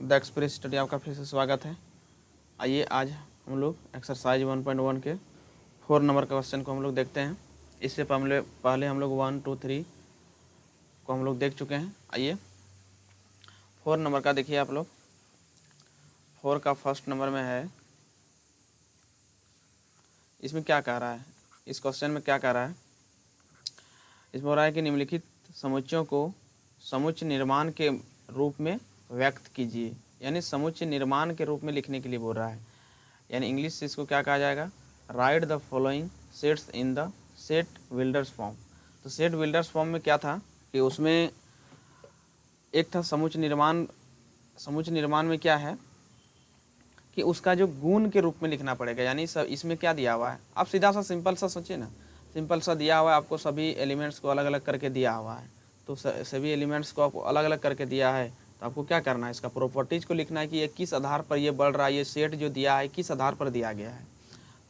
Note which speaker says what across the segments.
Speaker 1: The express study आपका फिर से स्वागत है। आइए आज हम लोग एक्सरसाइज 1.1 के 4 नंबर का क्वेश्चन को हम लोग देखते हैं। इससे पहले हम लोग 1, 2, 3 को हम लोग देख चुके हैं। आइए 4 नंबर का देखिए आप लोग। 4 का फर्स्ट नंबर में है। इसमें क्या कह रहा है, इस क्वेश्चन में क्या कह रहा है, इसमें हो रहा है कि निम्नलिखित समुच्चयों को समुच्चय निर्माण के रूप में व्यक्त कीजिए। यानी समुच्चय निर्माण के रूप में लिखने के लिए बोल रहा है। यानी इंग्लिश से इसको क्या कहा जाएगा, right the following sets in the set builders form. तो सेट बिल्डर्स फॉर्म में क्या था कि उसमें एक था समुच्चय निर्माण। समुच्चय निर्माण में क्या है कि उसका जो गुण के रूप में लिखना पड़ेगा। यानी सब इसमें क्या दिया हुआ है, आप सीधा सा सिंपल सा सोचिए ना, सिंपल सा दिया हुआ है आपको, सभी एलिमेंट्स को अलग अलग करके दिया हुआ है। तो सभी एलिमेंट्स को आपको अलग अलग करके दिया है, तो आपको क्या करना है, इसका प्रॉपर्टीज़ को लिखना है कि ये किस आधार पर ये बढ़ रहा है, ये सेट जो दिया है किस आधार पर दिया गया है।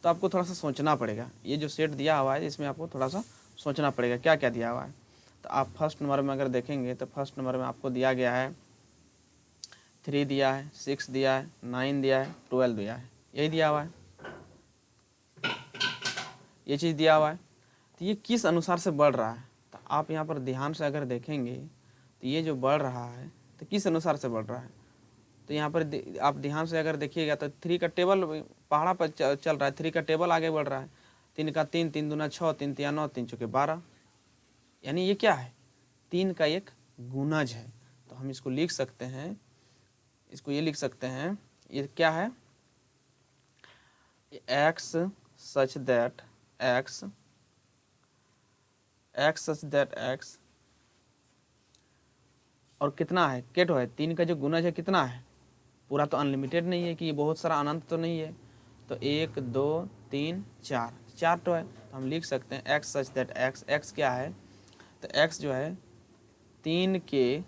Speaker 1: तो आपको थोड़ा सा सोचना पड़ेगा, ये जो सेट दिया हुआ है इसमें आपको थोड़ा सा सोचना पड़ेगा क्या क्या दिया हुआ है। तो आप फर्स्ट नंबर में अगर देखेंगे तो फर्स्ट नंबर में आपको दिया गया है 3 दिया है, 6 दिया है, 9 दिया है, 12 दिया है, यही दिया हुआ है, ये चीज़ दिया हुआ है। तो ये किस अनुसार से बढ़ रहा है, तो आप यहाँ पर ध्यान से अगर देखेंगे तो ये जो बढ़ रहा है तो किस अनुसार से बढ़ रहा है। तो यहाँ पर आप ध्यान से अगर देखिएगा तो 3 का टेबल पहाड़ा पर चल रहा है, 3 का टेबल आगे बढ़ रहा है। 3 का 3, 3 दूना 6, 3 तिया 9, 3 चौके 12। यानी ये क्या है, 3 का एक गुणज है। तो हम इसको लिख सकते हैं, इसको ये लिख सकते हैं, ये क्या है, x सच दैट x और कितना है, केटो है, 3 का जो गुणज है कितना है, पूरा तो अनलिमिटेड नहीं है कि ये बहुत सारा अनंत तो नहीं है। तो 1, 2, 3, 4 तो है। तो हम लिख सकते हैं x सच दैट x क्या है, तो x जो है 3 के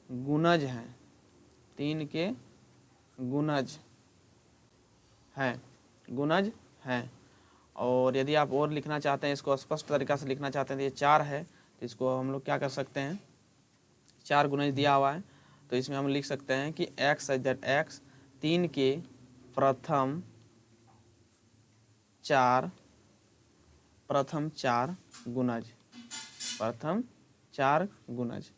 Speaker 1: गुणज हैं, 3 के गुणज हैं। और यदि आप और लिखना चाहते हैं, इसको स्पष्ट तरीका से लिखना चाहते हैं, तो ये 4 है, तो इसको हम लोग क्या कर सकते हैं, 4 गुणज दिया हुआ है, तो इसमें हम लिख सकते हैं कि x सच दैट x 3 के प्रथम 4 गुणज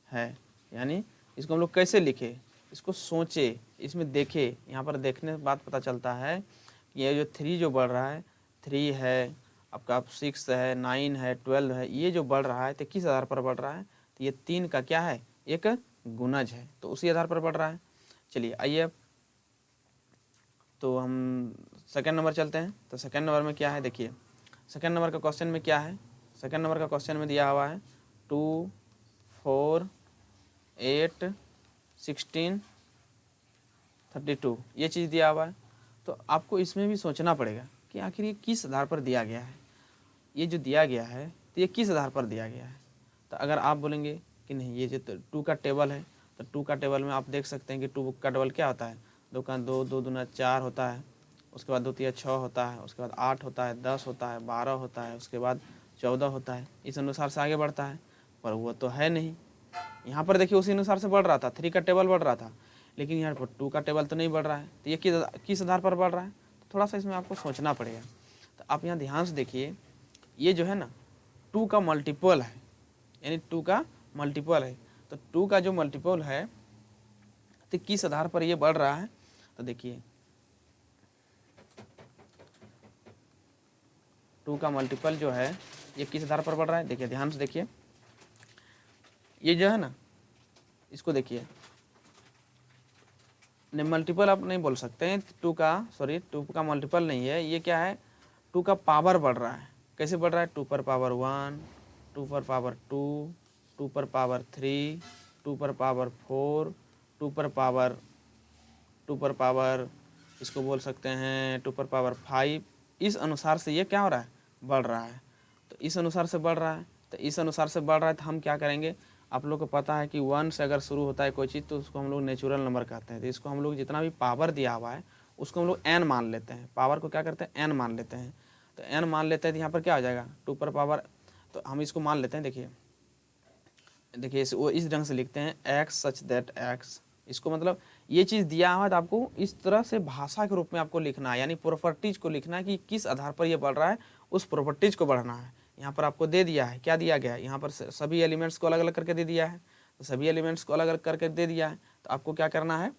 Speaker 1: है। यानी इसको हम लोग कैसे लिखे, इसको सोचे, इसमें देखे। यहाँ पर देखने के बाद पता चलता है कि ये जो 3 जो बढ़ रहा है, 3 है आपका, 6 है, 9 है, 12 है, ये जो बढ़ रहा है तो किस आधार पर बढ़ रहा है, तो ये 3 का क्या है, एक गुणज है, तो उसी आधार पर बढ़ रहा है। चलिए आइए तो हम सेकंड नंबर चलते हैं। तो सेकंड नंबर में क्या है, देखिए सेकंड नंबर का क्वेश्चन में क्या है, सेकंड नंबर का क्वेश्चन में दिया हुआ है 2, 4, 8, 16, 32, ये चीज़ दिया हुआ है। तो आपको इसमें भी सोचना पड़ेगा कि आखिर ये किस आधार पर दिया गया है, ये जो दिया गया है तो ये किस आधार पर दिया गया है। तो अगर आप बोलेंगे कि नहीं ये जो 2 का टेबल है, तो 2 का टेबल में आप देख सकते हैं कि 2 का टेबल क्या होता है, 2 का 2, 2 दूना 4 होता है, उसके बाद 2 तिया 6 होता है, उसके बाद 8 होता है, 10 होता है, 12 होता है, उसके बाद 14 होता है। इस अनुसार से आगे बढ़ता है, पर वो तो है नहीं। यहाँ पर देखिए उसी अनुसार से बढ़ रहा था, 3 का टेबल बढ़ रहा था, लेकिन यहाँ पर 2 का टेबल तो नहीं बढ़ रहा है। तो ये किस आधार पर बढ़ रहा है, तो थोड़ा सा इसमें आपको सोचना पड़ेगा। तो आप यहाँ ध्यान से देखिए, ये जो है ना 2 का मल्टीपल है, यानी 2 का मल्टीपल है। तो 2 का जो मल्टीपल है तो किस आधार पर ये बढ़ रहा है, तो देखिए 2 का मल्टीपल जो है ये किस आधार पर बढ़ रहा है, देखिए ध्यान से देखिए, ये जो है ना इसको देखिए, नहीं मल्टीपल आप नहीं बोल सकते हैं, 2 का मल्टीपल नहीं है, ये क्या है, 2 का पावर बढ़ रहा है। कैसे बढ़ रहा है, 2 पर पावर 1, 2 पर पावर 2, 2 पर पावर 3, 2 पर पावर 4, 2 पर पावर इसको बोल सकते हैं 2 पर पावर 5। इस अनुसार से ये क्या हो रहा है, बढ़ रहा है। तो इस अनुसार से बढ़ रहा है, तो इस अनुसार से बढ़ रहा है, तो हम क्या करेंगे, आप लोग को पता है कि 1 से अगर शुरू होता है कोई चीज़ तो उसको हम लोग नेचुरल नंबर कहते हैं। तो इसको हम लोग जितना भी पावर दिया हुआ है उसको हम लोग n मान लेते हैं, पावर को क्या करते हैं, n मान लेते हैं। तो n मान लेते हैं तो यहाँ पर क्या हो जाएगा, 2 पर पावर, तो हम इसको मान लेते हैं, देखिए वो इस ढंग से लिखते हैं x सच दैट x इसको मतलब ये चीज़ दिया हुआ है तो आपको इस तरह से भाषा के रूप में आपको लिखना है, यानी प्रॉपर्टीज को लिखना है कि किस आधार पर ये बढ़ रहा है, उस प्रॉपर्टीज को बढ़ना है। यहाँ पर आपको दे दिया है, क्या दिया गया है, यहाँ पर सभी एलिमेंट्स को अलग अलग करके दे दिया है, तो सभी एलिमेंट्स को अलग अलग करके दे दिया है, तो आपको क्या करना है,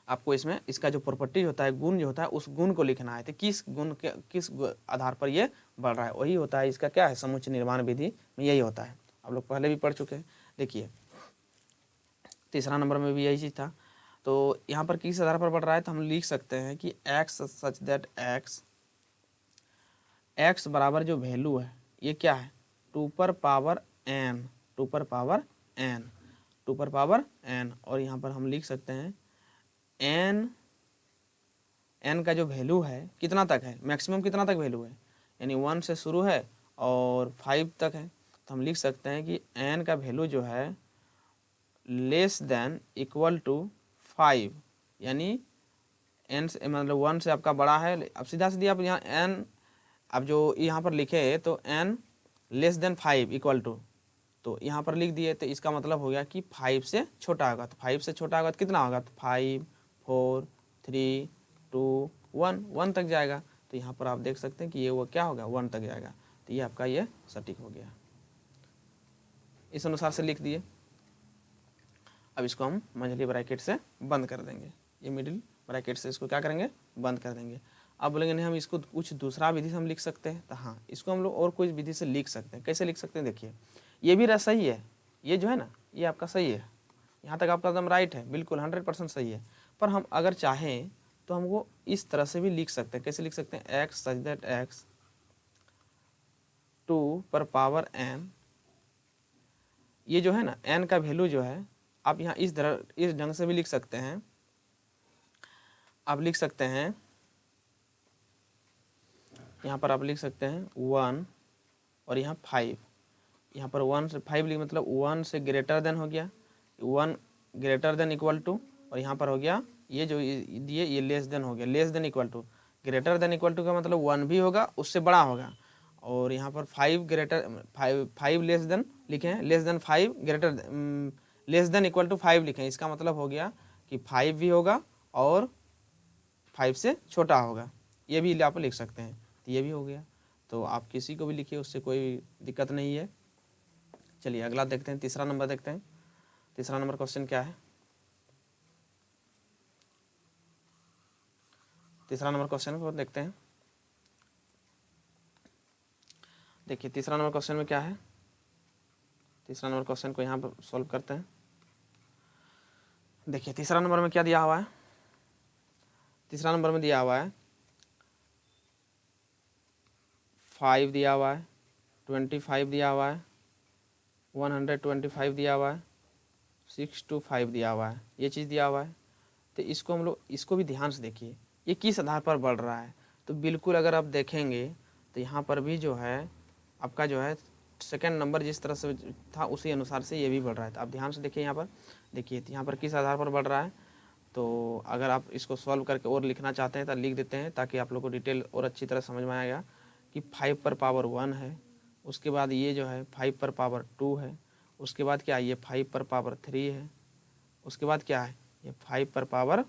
Speaker 1: आपको इसमें इसका जो प्रॉपर्टी होता है, गुण जो होता है, उस गुण को लिखना है। तो किस गुण के किस आधार पर ये बढ़ रहा है, वही होता है इसका क्या है, समुच्चय निर्माण विधि में यही होता है। आप लोग पहले भी पढ़ चुके हैं। देखिए तीसरा नंबर में भी यही चीज़ था। तो यहाँ पर किस आधार पर बढ़ रहा है, तो हम लिख सकते हैं कि एक्स सच दैट एक्स बराबर जो वैल्यू है ये क्या है, 2 पर पावर n, 2 पर पावर n, 2 पर पावर n। और यहाँ पर हम लिख सकते हैं n का जो वैल्यू है कितना तक है, मैक्सिमम कितना तक वैल्यू है, यानी 1 से शुरू है और 5 तक है। तो हम लिख सकते हैं कि n का वैल्यू जो है लेस देन इक्वल टू 5, यानी n से मतलब 1 से आपका बड़ा है। अब सीधा सीधी आप यहाँ n अब जो यहाँ पर लिखे तो n less than 5 equal to, तो यहाँ पर लिख दिए, तो इसका मतलब हो गया कि 5 से छोटा होगा। तो 5 से छोटा होगा तो कितना होगा, तो 5 4 3 2 1 1 तक जाएगा। तो यहाँ पर आप देख सकते हैं कि ये वो क्या होगा, 1 तक जाएगा। तो ये आपका ये सटीक हो गया, इस अनुसार से लिख दिए। अब इसको हम मंझली ब्रैकेट से बंद कर देंगे, ये मिडिल ब्रैकेट से इसको क्या करेंगे, बंद कर देंगे। अब बोलेंगे नहीं हम इसको कुछ दूसरा विधि से हम लिख सकते हैं, तो हाँ इसको हम लोग और कोई विधि से लिख सकते हैं। कैसे लिख सकते हैं, देखिए ये भी सही है, ये जो है ना ये आपका सही है, यहाँ तक आपका एकदम राइट है, बिल्कुल 100% सही है। पर हम अगर चाहें तो हमको इस तरह से भी लिख सकते हैं। कैसे लिख सकते हैं, एक्स सच दैट एक्स 2 पर पावर n, ये जो है ना n का वैल्यू जो है आप यहाँ इस ढंग से भी लिख सकते हैं। आप लिख सकते हैं यहाँ पर आप लिख सकते हैं 1 और यहाँ 5, यहाँ पर 1 से 5 लिख मतलब 1 से ग्रेटर देन हो गया, 1 ग्रेटर देन इक्वल टू, और यहाँ पर हो गया ये जो दिए ये लेस देन हो गया, less than equal to. Greater than equal to का मतलब 1 भी होगा उससे बड़ा होगा, और यहाँ पर 5 ग्रेटर 5 लेस देन लिखे हैं, less than 5 greater less than equal to 5 लिखे हैं। इसका मतलब हो गया कि 5 भी होगा और 5 से छोटा होगा, ये भी आप लिख सकते हैं। तो ये भी हो गया, तो आप किसी को भी लिखिए, उससे कोई दिक्कत नहीं है। चलिए अगला देखते हैं, तीसरा नंबर देखते हैं। तीसरा नंबर क्वेश्चन क्या है, तीसरा नंबर क्वेश्चन को देखते हैं। देखिए तीसरा नंबर क्वेश्चन में क्या है, तीसरा नंबर क्वेश्चन को यहाँ पर सॉल्व करते हैं। देखिए तीसरा नंबर में क्या दिया हुआ है, तीसरा नंबर में दिया हुआ है 5 दिया हुआ है, 25 दिया हुआ है, 125 दिया हुआ है, 6 to 5 दिया हुआ है, ये चीज़ दिया हुआ है। तो इसको हम लोग इसको भी ध्यान से देखिए, ये किस आधार पर बढ़ रहा है। तो बिल्कुल अगर आप देखेंगे तो यहाँ पर भी जो है आपका जो है सेकंड नंबर जिस तरह से था उसी अनुसार से ये भी बढ़ रहा है। तो आप ध्यान से देखिए यहाँ पर, देखिए यहाँ पर किस आधार पर बढ़ रहा है। तो अगर आप इसको सॉल्व करके और लिखना चाहते हैं तो लिख देते हैं, ताकि आप लोग को डिटेल और अच्छी तरह समझ में आएगा कि 5 पर पावर 1 है, उसके बाद ये जो है 5 पर पावर 2 है, उसके बाद क्या है ये 5 पर पावर 3 है, उसके बाद क्या है ये 5 पर पावर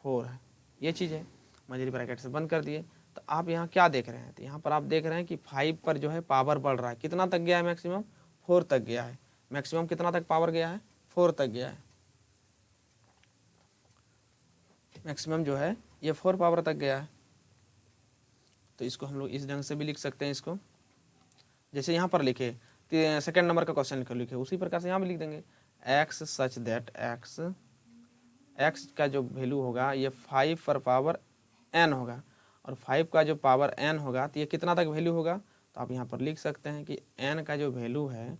Speaker 1: 4 है, ये चीज़ है। मंझली ब्रैकेट से बंद कर दिए। तो आप यहाँ क्या देख रहे हैं, तो यहाँ पर आप देख रहे हैं कि 5 पर जो है पावर बढ़ रहा है, कितना तक गया है मैक्सिमम, 4 तक गया है। मैक्सिमम कितना तक पावर गया है, 4 तक गया है। मैक्सिमम जो है ये 4 पावर तक गया है। तो इसको हम लोग इस ढंग से भी लिख सकते हैं, इसको जैसे यहाँ पर लिखे सेकंड नंबर का क्वेश्चन लिखे उसी प्रकार से यहाँ भी लिख देंगे। एक्स सच दैट एक्स का जो वैल्यू होगा ये 5 पर पावर n होगा, और 5 का जो पावर n होगा तो ये कितना तक वैल्यू होगा। तो आप यहाँ पर लिख सकते हैं कि n का जो वैल्यू है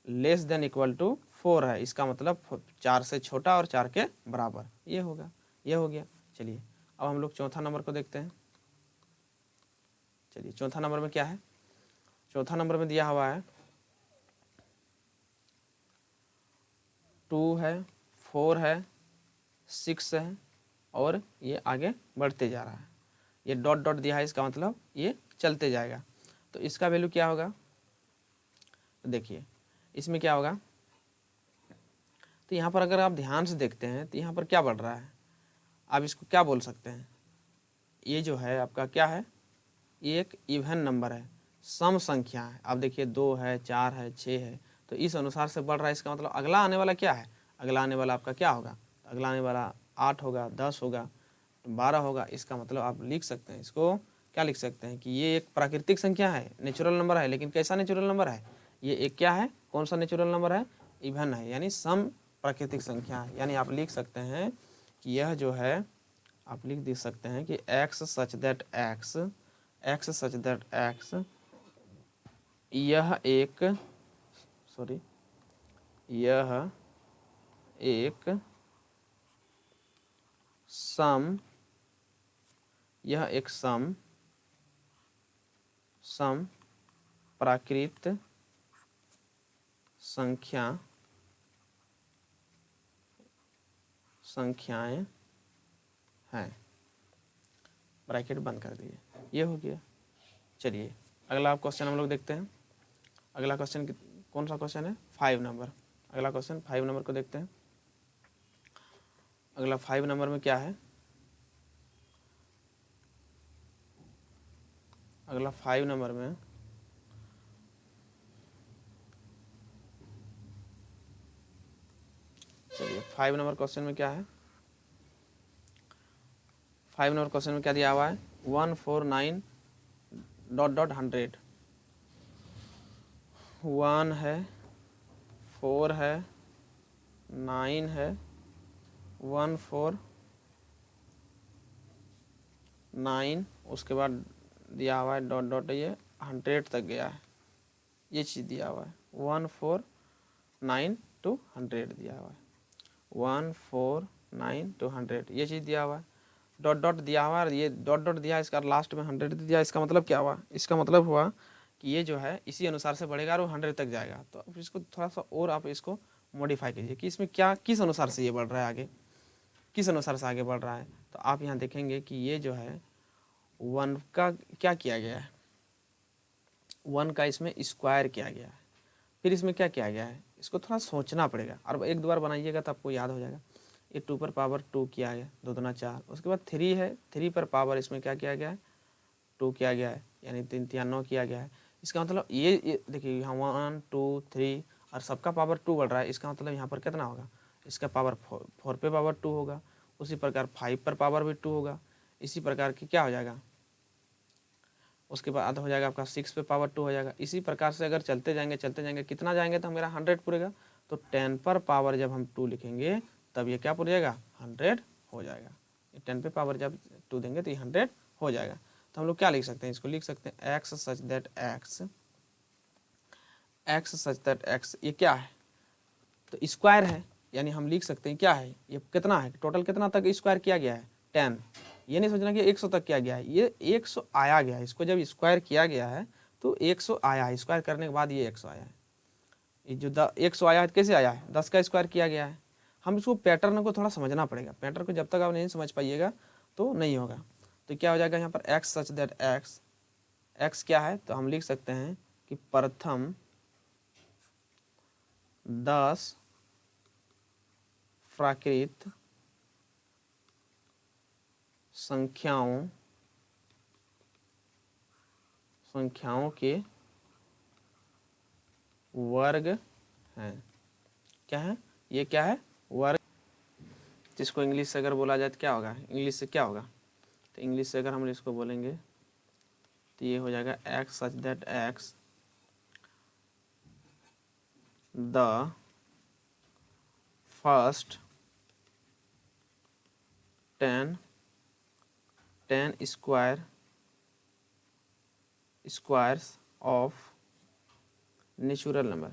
Speaker 1: लेस देन इक्वल टू 4 है, इसका मतलब 4 से छोटा और 4 के बराबर, ये होगा, ये हो गया। चलिए अब हम लोग चौथा नंबर को देखते हैं। चलिए चौथा नंबर में क्या है, चौथा नंबर में दिया हुआ है 2 है, 4 है, 6 है, और ये आगे बढ़ते जा रहा है। ये डॉट डॉट दिया है, इसका मतलब ये चलते जाएगा। तो इसका वैल्यू क्या होगा, तो देखिए इसमें क्या होगा, तो यहाँ पर अगर आप ध्यान से देखते हैं तो यहाँ पर क्या बढ़ रहा है, आप इसको क्या बोल सकते हैं, ये जो है आपका क्या है, ये एक इवन नंबर है, सम संख्या है। आप देखिए 2 है, 4 है, 6 है, तो इस अनुसार से बढ़ रहा है। इसका मतलब अगला आने वाला क्या है, अगला आने वाला आपका क्या होगा, अगला आने वाला 8 होगा, 10 होगा, 12 होगा। इसका मतलब आप लिख सकते हैं, इसको क्या लिख सकते हैं कि ये एक प्राकृतिक संख्या है, नेचुरल नंबर है। लेकिन कैसा नेचुरल नंबर है, ये एक क्या है, कौन सा नेचुरल नंबर है, इवन है, यानी सम प्राकृतिक संख्या है। यानी आप लिख सकते हैं कि यह जो है, आप लिख दे सकते हैं कि x such that x such that x, यह एक सम, यह एक सम प्राकृत संख्याएं हैं। ब्रैकेट बंद कर दिए, ये हो गया। चलिए अगला क्वेश्चन हम लोग देखते हैं। अगला क्वेश्चन कौन सा क्वेश्चन है, 5 नंबर। अगला क्वेश्चन 5 नंबर को देखते हैं। अगला 5 नंबर में क्या है, अगला 5 नंबर में चलिए 5 नंबर क्वेश्चन में क्या है, 5 नंबर क्वेश्चन में क्या दिया हुआ है, 149 डॉट डॉट 100, 1 है, 4 है, 9 है, 149, उसके बाद दिया हुआ है डॉट डॉट, ये 100 तक गया है, ये चीज़ दिया हुआ है। 149 to 100 दिया हुआ है, 149 to 100 ये चीज़ दिया हुआ है। डॉट डॉट दिया हुआ है, ये डॉट डॉट दिया, इसका लास्ट में 100 दिया। इसका मतलब क्या हुआ, इसका मतलब हुआ कि ये जो है इसी अनुसार से बढ़ेगा और वो 100 तक जाएगा। तो अब इसको थोड़ा सा और आप इसको मॉडिफाई कीजिए कि इसमें क्या, किस अनुसार से ये बढ़ रहा है, आगे किस अनुसार से आगे बढ़ रहा है। तो आप यहाँ देखेंगे कि ये जो है 1 का क्या किया गया है, 1 का इसमें स्क्वायर किया गया है। फिर इसमें क्या किया गया है, इसको थोड़ा सोचना पड़ेगा, और एक दो बार बनाइएगा तो आपको याद हो जाएगा। ये 2 पर पावर 2 किया गया, 2 दूना 4। उसके बाद 3 है, 3 पर पावर इसमें क्या किया गया है, 2 किया गया है, यानी 3 3 9 किया गया है। इसका मतलब ये देखिए यहाँ 1 2 3 और सबका पावर 2 बढ़ रहा है। इसका मतलब यहाँ पर कितना होगा, इसका पावर 4 पे पावर 2 होगा। उसी प्रकार 5 पर पावर भी 2 होगा। इसी प्रकार की क्या हो जाएगा, उसके बाद हो जाएगा आपका 6 पे पावर 2 हो जाएगा। इसी प्रकार से अगर चलते जाएंगे कितना जाएंगे तो मेरा 100 पूरेगा। तो 10 पर पावर जब हम 2 लिखेंगे तब ये क्या पूर जाएगा, 100 हो जाएगा। 10 पे पावर जब 2 देंगे तो ये 100 हो जाएगा। तो हम लोग क्या लिख सकते हैं, इसको लिख सकते हैं x सच दैट x, ये क्या है, तो स्क्वायर है। यानी हम लिख सकते हैं क्या है, ये कितना है, टोटल कितना तक स्क्वायर किया गया है, 10। ये नहीं सोचना कि 100 तक किया गया है, ये 100 आया गया है। इसको जब स्क्वायर किया गया है तो 100 आया है, स्क्वायर करने के बाद ये 100 आया है। ये जो 100 आया है कैसे आया है, 10 का स्क्वायर किया गया है। हम इसको पैटर्न को थोड़ा समझना पड़ेगा, पैटर्न को जब तक आप नहीं समझ पाइएगा तो नहीं होगा। तो क्या हो जाएगा यहाँ पर x सच दैट x क्या है, तो हम लिख सकते हैं कि प्रथम 10 प्राकृत संख्याओं के वर्ग हैं। क्या है, ये क्या है, वर्ग। जिसको इंग्लिश से अगर बोला जाए तो क्या होगा, इंग्लिश से क्या होगा, तो इंग्लिश से अगर हम इसको बोलेंगे तो ये हो जाएगा x such that x the first 10 squares of natural number.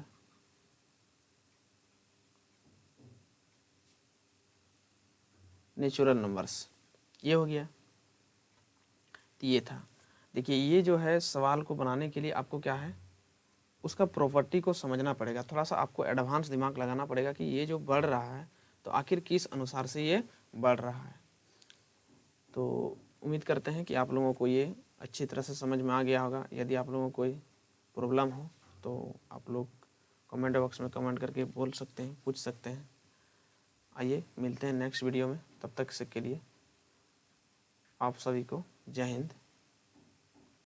Speaker 1: Natural numbers ये हो गया। तो ये था, देखिए ये जो है सवाल को बनाने के लिए आपको क्या है, उसका प्रॉपर्टी को समझना पड़ेगा। थोड़ा सा आपको एडवांस दिमाग लगाना पड़ेगा कि ये जो बढ़ रहा है तो आखिर किस अनुसार से ये बढ़ रहा है। तो उम्मीद करते हैं कि आप लोगों को ये अच्छी तरह से समझ में आ गया होगा। यदि आप लोगों को कोई प्रॉब्लम हो तो आप लोग कमेंट बॉक्स में कमेंट करके बोल सकते हैं, पूछ सकते हैं। आइए मिलते हैं नेक्स्ट वीडियो में, तब तक के लिए आप सभी को जय हिंद।